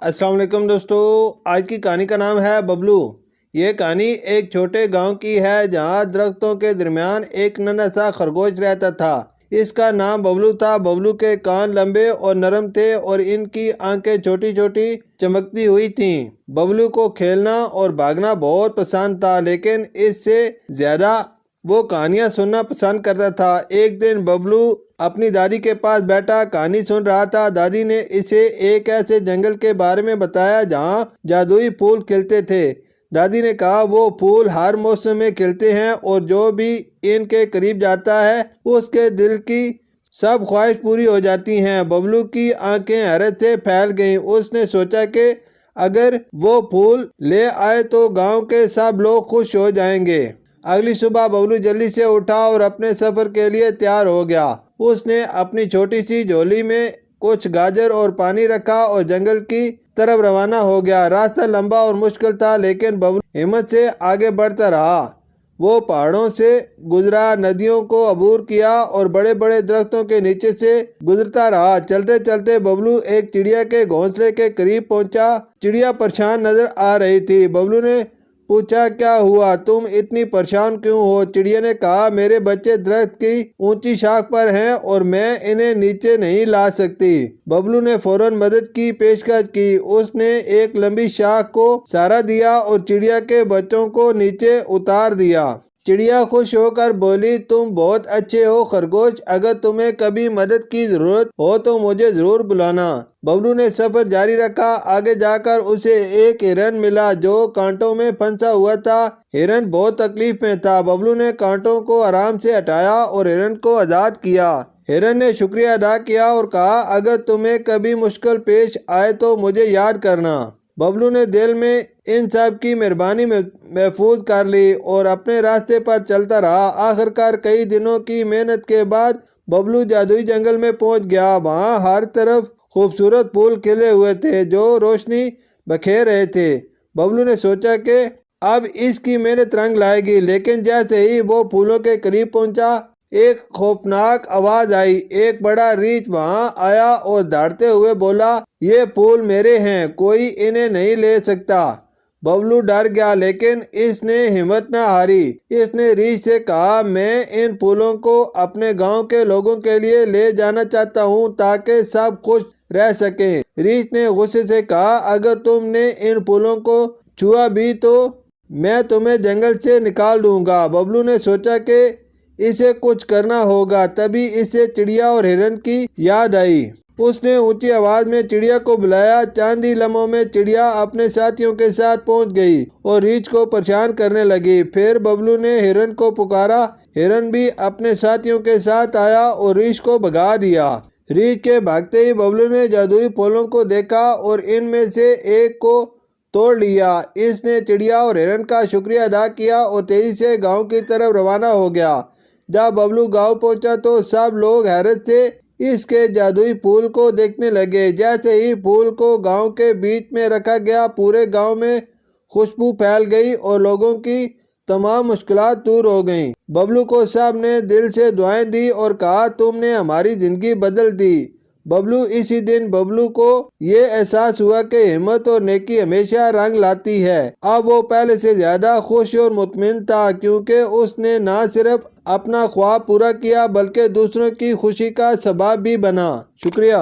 अस्सलाम वालेकुम दोस्तों, आज की कहानी का नाम है बबलू। ये कहानी एक छोटे गांव की है जहां दरख्तों के दरमियान एक नन्हा सा खरगोश रहता था। इसका नाम बबलू था। बबलू के कान लंबे और नरम थे और इनकी आंखें छोटी छोटी चमकती हुई थीं। बबलू को खेलना और भागना बहुत पसंद था, लेकिन इससे ज्यादा वो कहानियां सुनना पसंद करता था। एक दिन बबलू अपनी दादी के पास बैठा कहानी सुन रहा था। दादी ने इसे एक ऐसे जंगल के बारे में बताया जहाँ जादुई फूल खिलते थे। दादी ने कहा वो फूल हर मौसम में खिलते हैं और जो भी इनके करीब जाता है उसके दिल की सब ख्वाहिश पूरी हो जाती हैं। बबलू की आंखें हैरत से फैल गईं। उसने सोचा कि अगर वो फूल ले आए तो गांव के सब लोग खुश हो जाएंगे। अगली सुबह बबलू जल्दी से उठा और अपने सफर के लिए तैयार हो गया। उसने अपनी छोटी सी झोली में कुछ गाजर और पानी रखा और जंगल की तरफ रवाना हो गया। रास्ता लंबा और मुश्किल था, लेकिन बबलू हिम्मत से आगे बढ़ता रहा। वो पहाड़ों से गुजरा, नदियों को अबूर किया और बड़े बड़े दरख्तों के नीचे से गुजरता रहा। चलते चलते बबलू एक चिड़िया के घोंसले के करीब पहुंचा। चिड़िया परेशान नजर आ रही थी। बबलू ने पूछा, क्या हुआ, तुम इतनी परेशान क्यों हो? चिड़िया ने कहा, मेरे बच्चे दरख्त की ऊंची शाख पर हैं और मैं इन्हें नीचे नहीं ला सकती। बबलू ने फौरन मदद की पेशकश की। उसने एक लंबी शाख को सहारा दिया और चिड़िया के बच्चों को नीचे उतार दिया। चिड़िया खुश होकर बोली, तुम बहुत अच्छे हो खरगोश, अगर तुम्हें कभी मदद की जरूरत हो तो मुझे जरूर बुलाना। बबलू ने सफर जारी रखा। आगे जाकर उसे एक हिरन मिला जो कांटों में फंसा हुआ था। हिरन बहुत तकलीफ में था। बबलू ने कांटों को आराम से हटाया और हिरन को आजाद किया। हिरन ने शुक्रिया अदा किया और कहा, अगर तुम्हें कभी मुश्किल पेश आए तो मुझे याद करना। बबलू ने दिल में इन सब की मेहरबानी महफूज कर ली और अपने रास्ते पर चलता रहा। आखिरकार कई दिनों की मेहनत के बाद बबलू जादुई जंगल में पहुंच गया। वहां हर तरफ खूबसूरत फूल खिले हुए थे जो रोशनी बखेर रहे थे। बबलू ने सोचा कि अब इसकी मेहनत रंग लाएगी, लेकिन जैसे ही वो फूलों के करीब पहुंचा एक खौफनाक आवाज आई। एक बड़ा रीछ वहां आया और दौड़ते हुए बोला, ये फूल मेरे हैं, कोई इन्हें नहीं ले सकता। बबलू डर गया, लेकिन इसने हिम्मत न हारी। इसने रीछ से कहा, मैं इन फूलों को अपने गांव के लोगों के लिए ले जाना चाहता हूं ताकि सब खुश रह सके। रीछ ने गुस्से से कहा, अगर तुमने इन फूलों को छुआ भी तो मैं तुम्हें जंगल से निकाल दूंगा। बबलू ने सोचा कि इसे कुछ करना होगा। तभी इसे चिड़िया और हिरन की याद आई। उसने ऊंची आवाज में चिड़िया को बुलाया। चंद ही लम्हों में चिड़िया अपने साथियों के साथ पहुंच गई और रीछ को परेशान करने लगी। फिर बबलू ने हिरन को पुकारा। हिरन भी अपने साथियों के साथ आया और रीछ को भगा दिया। रीछ के भागते ही बबलू ने जादुई फूलों को देखा और इनमें से एक को तोड़ लिया। इसने चिड़िया और हिरन का शुक्रिया अदा किया और तेजी से गांव की तरफ रवाना हो गया। जब बबलू गांव पहुंचा तो सब लोग हैरत से इसके जादुई फूल को देखने लगे। जैसे ही फूल को गांव के बीच में रखा गया, पूरे गांव में खुशबू फैल गई और लोगों की तमाम मुश्किलात दूर हो गईं। बबलू को सब ने दिल से दुआएं दी और कहा, तुमने हमारी जिंदगी बदल दी। बबलू इसी दिन बबलू को ये एहसास हुआ कि हिम्मत और नेकी हमेशा रंग लाती है। अब वो पहले से ज्यादा खुश और मुतमिन था, क्योंकि उसने न सिर्फ अपना ख्वाब पूरा किया बल्कि दूसरों की खुशी का सबब भी बना। शुक्रिया।